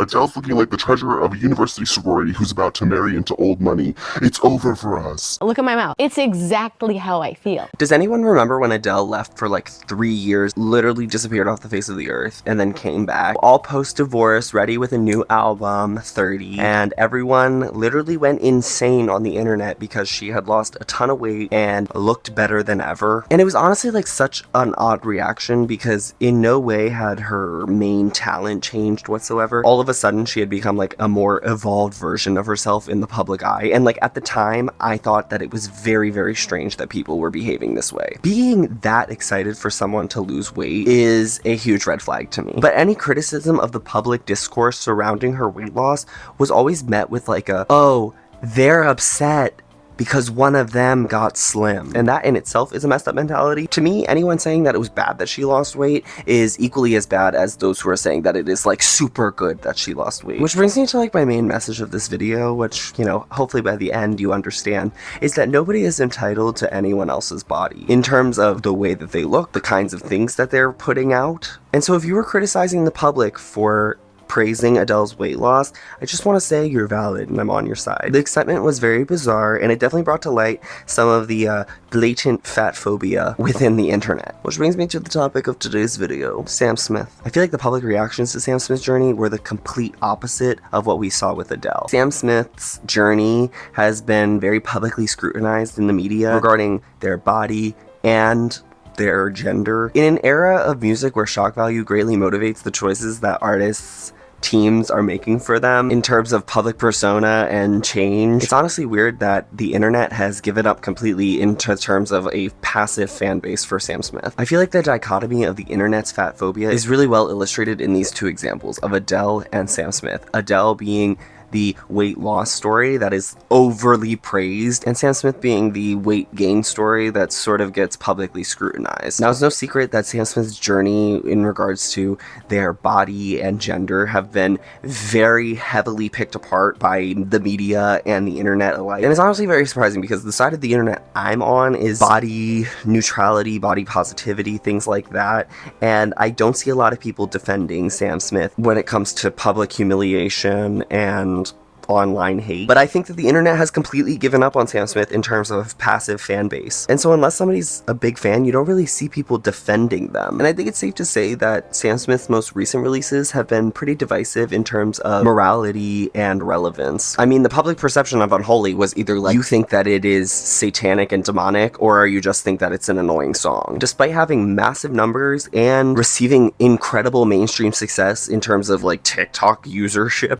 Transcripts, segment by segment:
Adele's looking like the treasurer of a university sorority who's about to marry into old money. It's over for us. Look at my mouth. It's exactly how I feel. Does anyone remember when Adele left for like 3 years, literally disappeared off the face of the earth, and then came back, all post-divorce, ready with a new album, 30, and everyone literally went insane on the internet because she had lost a ton of weight and looked better than ever. And it was honestly like such an odd reaction because in no way had her main talent changed whatsoever. All of a sudden she had become like a more evolved version of herself in the public eye, and like at the time I thought that it was very, very strange that people were behaving this way. Being that excited for someone to lose weight is a huge red flag to me. But any criticism of the public discourse surrounding her weight loss was always met with like a, oh, they're upset because one of them got slim. And that in itself is a messed up mentality. To me, anyone saying that it was bad that she lost weight is equally as bad as those who are saying that it is like super good that she lost weight. Which brings me to like my main message of this video, which, you know, hopefully by the end you understand, is that nobody is entitled to anyone else's body in terms of the way that they look, the kinds of things that they're putting out. And so if you were criticizing the public for praising Adele's weight loss, I just want to say you're valid and I'm on your side. The excitement was very bizarre, and it definitely brought to light some of the blatant fat phobia within the internet. Which brings me to the topic of today's video, Sam Smith. I feel like the public reactions to Sam Smith's journey were the complete opposite of what we saw with Adele. Sam Smith's journey has been very publicly scrutinized in the media regarding their body and their gender. In an era of music where shock value greatly motivates the choices that artists teams are making for them in terms of public persona and change, it's honestly weird that the internet has given up completely into terms of a passive fan base for Sam Smith. I feel like the dichotomy of the internet's fat phobia is really well illustrated in these two examples of Adele and Sam Smith. Adele being the weight loss story that is overly praised, and Sam Smith being the weight gain story that sort of gets publicly scrutinized. Now, it's no secret that Sam Smith's journey in regards to their body and gender have been very heavily picked apart by the media and the internet alike. And it's honestly very surprising because the side of the internet I'm on is body neutrality, body positivity, things like that. And I don't see a lot of people defending Sam Smith when it comes to public humiliation and online hate. But I think that the internet has completely given up on Sam Smith in terms of passive fan base. And so unless somebody's a big fan, you don't really see people defending them. And I think it's safe to say that Sam Smith's most recent releases have been pretty divisive in terms of morality and relevance. I mean, the public perception of Unholy was either like, you think that it is satanic and demonic, or you just think that it's an annoying song. Despite having massive numbers and receiving incredible mainstream success in terms of like TikTok usership,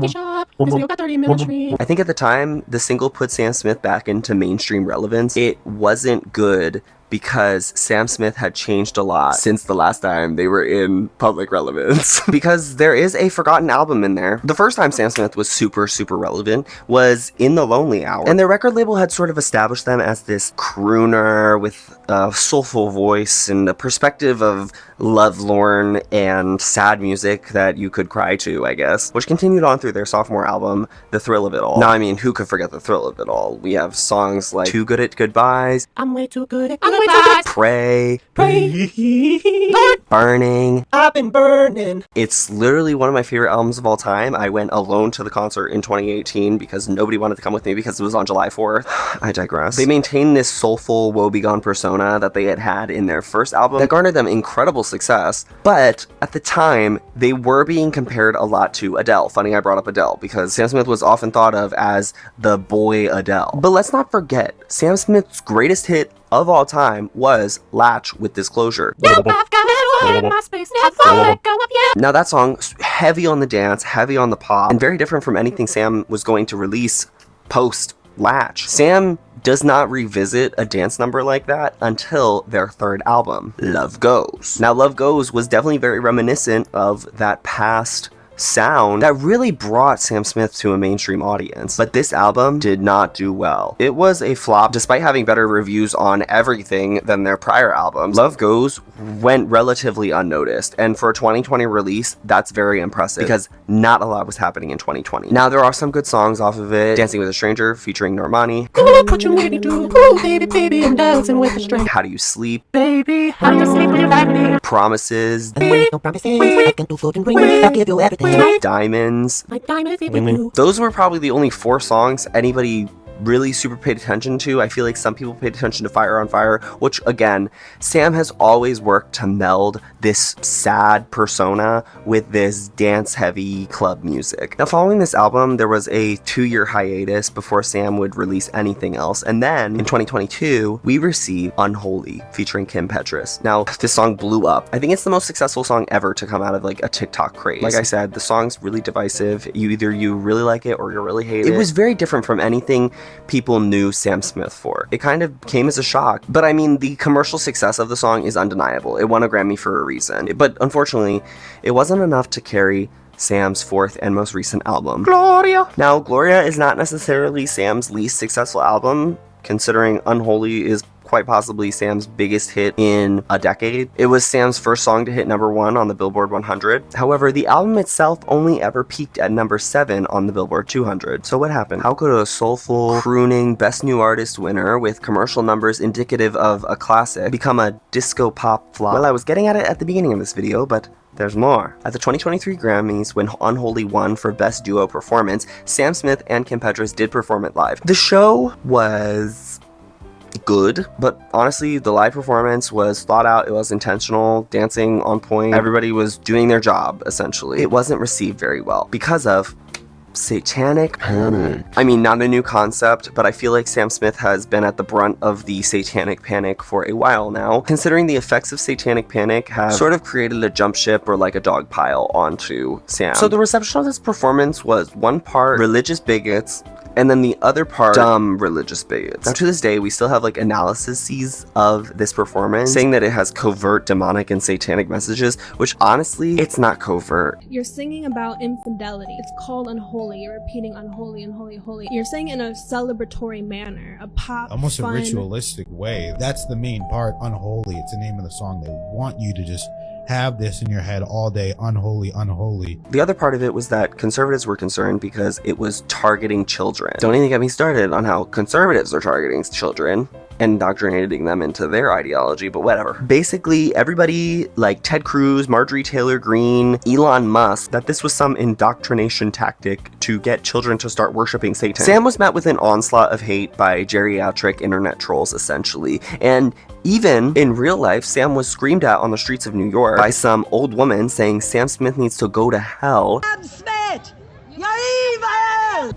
I think at the time, the single put Sam Smith back into mainstream relevance. It wasn't good because Sam Smith had changed a lot since the last time they were in public relevance. Because there is a forgotten album in there. The first time Sam Smith was super, super relevant was in The Lonely Hour. And their record label had sort of established them as this crooner with a soulful voice and a perspective of lovelorn and sad music that you could cry to, I guess, which continued on through their sophomore album, The Thrill of It All. Now, I mean, who could forget The Thrill of It All? We have songs like Too Good at Goodbyes, I'm way too good at goodbyes. Pray, Burning. I've been burning. It's literally one of my favorite albums of all time. I went alone to the concert in 2018 because nobody wanted to come with me because it was on July 4th. I digress. They maintained this soulful, woebegone persona that they had had in their first album that garnered them incredible success, but at the time, they were being compared a lot to Adele. Funny I brought up Adele, because Sam Smith was often thought of as the boy Adele. But let's not forget, Sam Smith's greatest hit of all time was Latch with Disclosure. Now I've got it in my space, never let go of you. Now that song, heavy on the dance, heavy on the pop, and very different from anything Sam was going to release post Latch. Sam does not revisit a dance number like that until their third album, Love Goes. Now, Love Goes was definitely very reminiscent of that past sound that really brought Sam Smith to a mainstream audience. But this album did not do well. It was a flop despite having better reviews on everything than their prior albums. Love Goes went relatively unnoticed, and for a 2020 release, that's very impressive because not a lot was happening in 2020. Now, there are some good songs off of it. Dancing with a Stranger featuring Normani. What you need to do, ooh, baby, baby, I'm dancing with a stranger. How Do You Sleep? Baby, how do you sleep when you like me? Promises. No promises, I can do floating rings, I'll give you everything. Diamonds. My diamonds with you. Those were probably the only 4 songs anybody really super paid attention to. I feel like some people paid attention to Fire on Fire, which again, Sam has always worked to meld this sad persona with this dance heavy club music. Now, following this album, there was a 2-year hiatus before Sam would release anything else, and then in 2022 we received Unholy featuring Kim Petras. Now, this song blew up. I think it's the most successful song ever to come out of like a TikTok craze. Like I said, the song's really divisive. You really like it or you really hate it. It was very different from anything people knew Sam Smith for. It kind of came as a shock, but I mean, the commercial success of the song is undeniable. It won a Grammy for a reason, but unfortunately, it wasn't enough to carry Sam's 4th and most recent album, Gloria. Now, Gloria is not necessarily Sam's least successful album, considering Unholy is quite possibly Sam's biggest hit in a decade. It was Sam's first song to hit #1 on the Billboard 100. However, the album itself only ever peaked at #7 on the Billboard 200. So what happened? How could a soulful, crooning, Best New Artist winner with commercial numbers indicative of a classic become a disco pop flop? Well, I was getting at it at the beginning of this video, but there's more. At the 2023 Grammys, when Unholy won for Best Duo Performance, Sam Smith and Kim Petras did perform it live. The show was good, but honestly, the live performance was thought out. It was intentional, dancing on point. Everybody was doing their job, essentially. It wasn't received very well because of satanic panic. I mean, not a new concept, but I feel like Sam Smith has been at the brunt of the satanic panic for a while now, considering the effects of satanic panic have sort of created a jump ship or like a dog pile onto Sam. So the reception of this performance was one part religious bigots, and then the other part, dumb religious bigots. Now, to this day, we still have like analyses of this performance saying that it has covert demonic and satanic messages, which honestly, it's not covert. You're singing about infidelity. It's called Unholy. You're repeating unholy, unholy, holy. You're saying in a celebratory manner, a pop, almost fun, a ritualistic way. That's the main part. Unholy. It's the name of the song. They want you to just have this in your head all day. Unholy, unholy. The other part of it was that conservatives were concerned because it was targeting children. Don't even get me started on how conservatives are targeting children and indoctrinating them into their ideology, but whatever. Basically, everybody like Ted Cruz, Marjorie Taylor Greene, Elon Musk, that this was some indoctrination tactic to get children to start worshiping Satan. Sam was met with an onslaught of hate by geriatric internet trolls, essentially, and even in real life, Sam was screamed at on the streets of New York by some old woman saying Sam Smith needs to go to hell. Sam Smith, you're evil!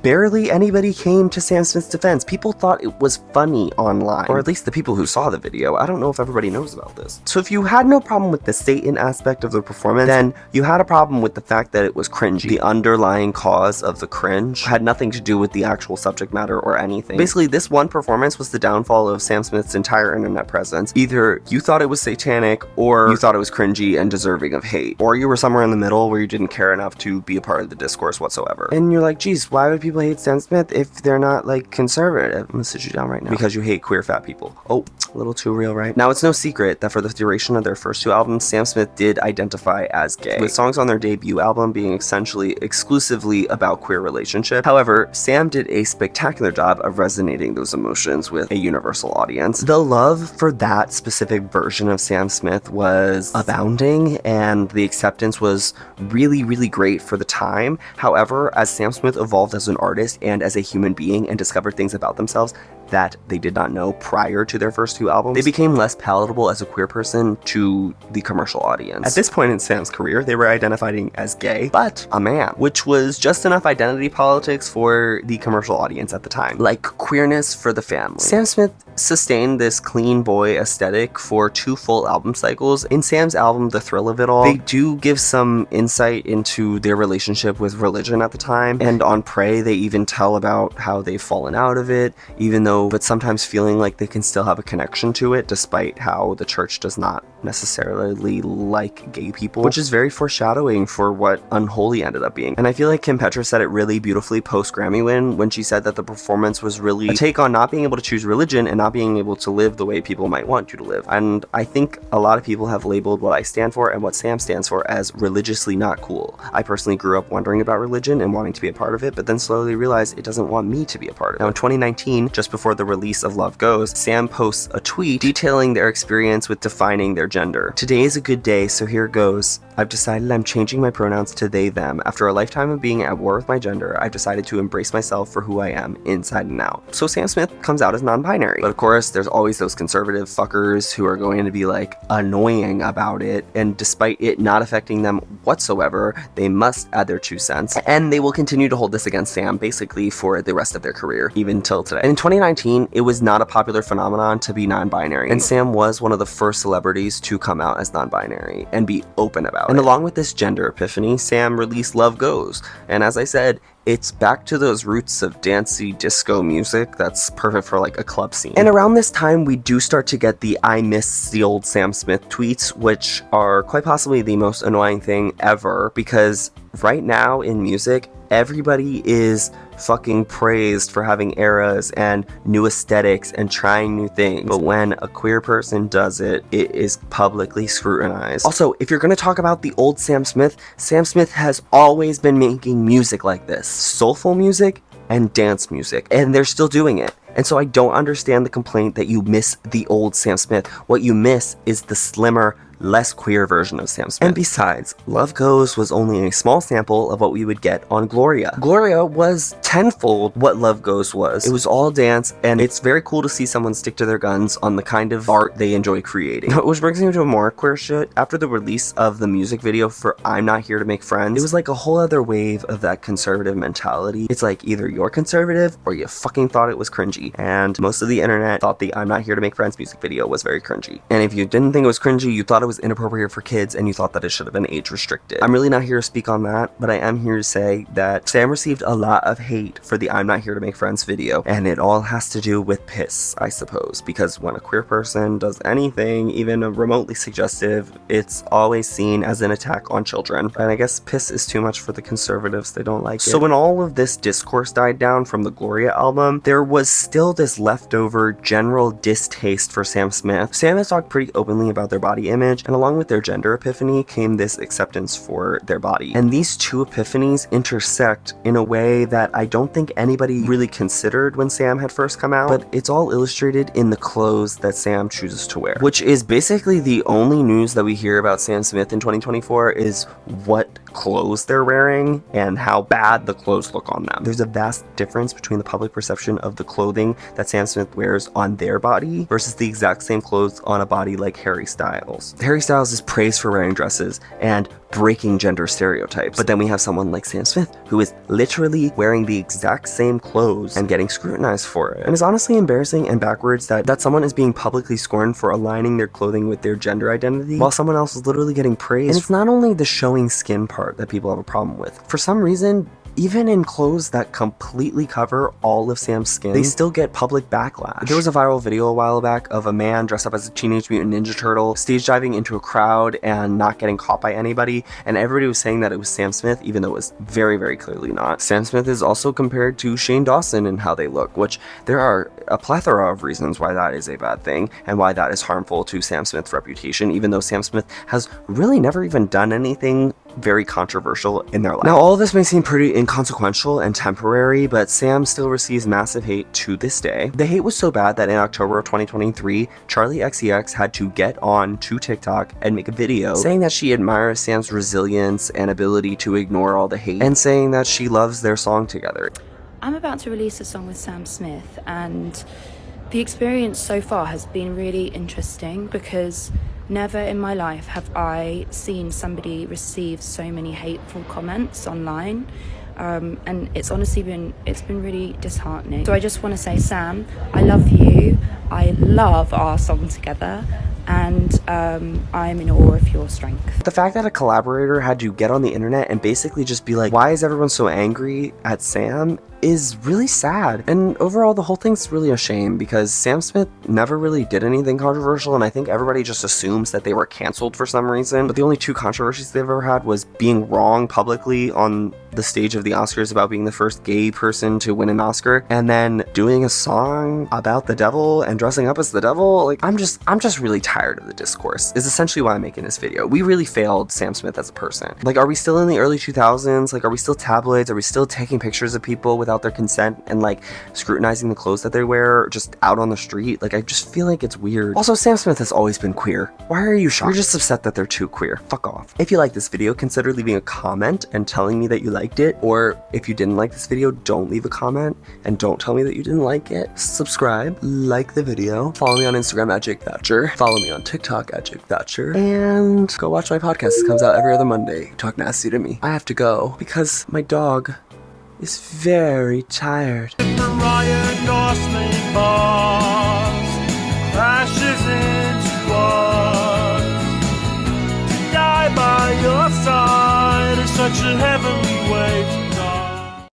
Barely anybody came to Sam Smith's defense. People thought it was funny online, or at least the people who saw the video. I don't know if everybody knows about this. So if you had no problem with the Satan aspect of the performance, then you had a problem with the fact that it was cringy. The underlying cause of the cringe had nothing to do with the actual subject matter or anything. Basically, this one performance was the downfall of Sam Smith's entire internet presence. Either you thought it was satanic, or you thought it was cringy and deserving of hate, or you were somewhere in the middle where you didn't care enough to be a part of the discourse whatsoever. And you're like, geez, why would people hate Sam Smith if they're not like conservative? I'm gonna sit you down right now. Because you hate queer fat people. Oh, a little too real, right? Now, it's no secret that for the duration of their first 2 albums, Sam Smith did identify as gay, with songs on their debut album being essentially exclusively about queer relationships. However, Sam did a spectacular job of resonating those emotions with a universal audience. The love for that specific version of Sam Smith was abounding, and the acceptance was really, really great for the time. However, as Sam Smith evolved as an artist and as a human being and discovered things about themselves that they did not know prior to their first 2 albums, they became less palatable as a queer person to the commercial audience. At this point in Sam's career, they were identifying as gay, but a man, which was just enough identity politics for the commercial audience at the time, like queerness for the family. Sam Smith sustained this clean boy aesthetic for 2 full album cycles. In Sam's album, The Thrill of It All, they do give some insight into their relationship with religion at the time, and on Pray, they even tell about how they've fallen out of it, even though know, but sometimes feeling like they can still have a connection to it despite how the church does not necessarily like gay people, which is very foreshadowing for what Unholy ended up being. And I feel like Kim Petras said it really beautifully post Grammy win when she said that the performance was really a take on not being able to choose religion and not being able to live the way people might want you to live. And I think a lot of people have labeled what I stand for and what Sam stands for as religiously not cool. I personally grew up wondering about religion and wanting to be a part of it, but then slowly realized it doesn't want me to be a part of it. Now in 2019, just before the release of Love Goes, Sam posts a tweet detailing their experience with defining their gender. Today is a good day, so here goes. I've decided I'm changing my pronouns to they, them. After a lifetime of being at war with my gender, I've decided to embrace myself for who I am, inside and out. So Sam Smith comes out as non-binary. But of course, there's always those conservative fuckers who are going to be like annoying about it, and despite it not affecting them whatsoever, they must add their 2 cents. And they will continue to hold this against Sam basically for the rest of their career, even till today. And in 2019, it was not a popular phenomenon to be non-binary, and Sam was one of the first celebrities to come out as non-binary and be open about it. And along with this gender epiphany, Sam released Love Goes, and as I said, it's back to those roots of dancey disco music that's perfect for like a club scene. And around this time, we do start to get the I miss the old Sam Smith tweets, which are quite possibly the most annoying thing ever, because right now in music, everybody is fucking praised for having eras and new aesthetics and trying new things. But when a queer person does it, it is publicly scrutinized. Also, if you're gonna talk about the old Sam Smith has always been making music like this. Soulful music and dance music. And they're still doing it. And so I don't understand the complaint that you miss the old Sam Smith. What you miss is the slimmer, less queer version of Sam Smith. And besides, Love Goes was only a small sample of what we would get on Gloria. Gloria was tenfold what Love Goes was. It was all dance, and it's very cool to see someone stick to their guns on the kind of art they enjoy creating. Which brings me to more queer shit. After the release of the music video for I'm Not Here to Make Friends, it was like a whole other wave of that conservative mentality. It's like either you're conservative or you fucking thought it was cringy. And most of the internet thought the I'm Not Here to Make Friends music video was very cringy. And if you didn't think it was cringy, you thought it was inappropriate for kids and you thought that it should have been age restricted. I'm really not here to speak on that, but I am here to say that Sam received a lot of hate for the I'm Not Here to Make Friends video, and it all has to do with piss, I suppose, because when a queer person does anything, even remotely suggestive, it's always seen as an attack on children. And I guess piss is too much for the conservatives, they don't like it. So when all of this discourse died down from the Gloria album, there was still this leftover general distaste for Sam Smith. Sam has talked pretty openly about their body image, and along with their gender epiphany came this acceptance for their body. And these two epiphanies intersect in a way that I don't think anybody really considered when Sam had first come out, but it's all illustrated in the clothes that Sam chooses to wear, which is basically the only news that we hear about Sam Smith in 2024 is what clothes they're wearing and how bad the clothes look on them. There's a vast difference between the public perception of the clothing that Sam Smith wears on their body versus the exact same clothes on a body like Harry Styles. Harry Styles is praised for wearing dresses and breaking gender stereotypes, but then we have someone like Sam Smith who is literally wearing the exact same clothes and getting scrutinized for it. And it's honestly embarrassing and backwards that someone is being publicly scorned for aligning their clothing with their gender identity while someone else is literally getting praised. And it's not only the showing skin part that people have a problem with. For some reason, even in clothes that completely cover all of Sam's skin, they still get public backlash. There was a viral video a while back of a man dressed up as a Teenage Mutant Ninja Turtle stage diving into a crowd and not getting caught by anybody, and everybody was saying that it was Sam Smith, even though it was very, very clearly not. Sam Smith is also compared to Shane Dawson in how they look, which there are a plethora of reasons why that is a bad thing and why that is harmful to Sam Smith's reputation, even though Sam Smith has really never even done anything very controversial in their life. Now, all of this may seem pretty inconsequential and temporary, but Sam still receives massive hate to this day. The hate was so bad that in October of 2023, Charli XCX had to get on to TikTok and make a video saying that she admires Sam's resilience and ability to ignore all the hate, and saying that she loves their song together. I'm about to release a song with Sam Smith, and the experience so far has been really interesting because never in my life have I seen somebody receive so many hateful comments online, and it's honestly been really disheartening. So I just want to say, Sam, I love you. I love our song together, and and I'm in awe of your strength. The fact that a collaborator had to get on the internet and basically just be like, why is everyone so angry at Sam, is really sad. And overall, the whole thing's really a shame because Sam Smith never really did anything controversial, and I think everybody just assumes that they were canceled for some reason. But the only two controversies they've ever had was being wrong publicly on the stage of the Oscars about being the first gay person to win an Oscar, and then doing a song about the devil and dressing up as the devil. Like, I'm just really tired of the discourse, is essentially why I'm making this video. We really failed Sam Smith as a person. Like, are we still in the early 2000s? Like, are we still tabloids? Are we still taking pictures of people without their consent and like scrutinizing the clothes that they wear just out on the street? Like, I just feel like it's weird. Also, Sam Smith has always been queer. Why are you shocked? You're just upset that they're too queer. Fuck off. If you like this video, consider leaving a comment and telling me that you liked it, or if you didn't like this video, don't leave a comment and don't tell me that you didn't like it. Subscribe, like the video, follow me on Instagram at Jake Thatcher, follow me on TikTok at Jake Thatcher, and go watch my podcast. It comes out every other Monday. Talk nasty to me. I have to go because my dog is very tired. Ryan Gosling boss crashes into us. To die by your side is such a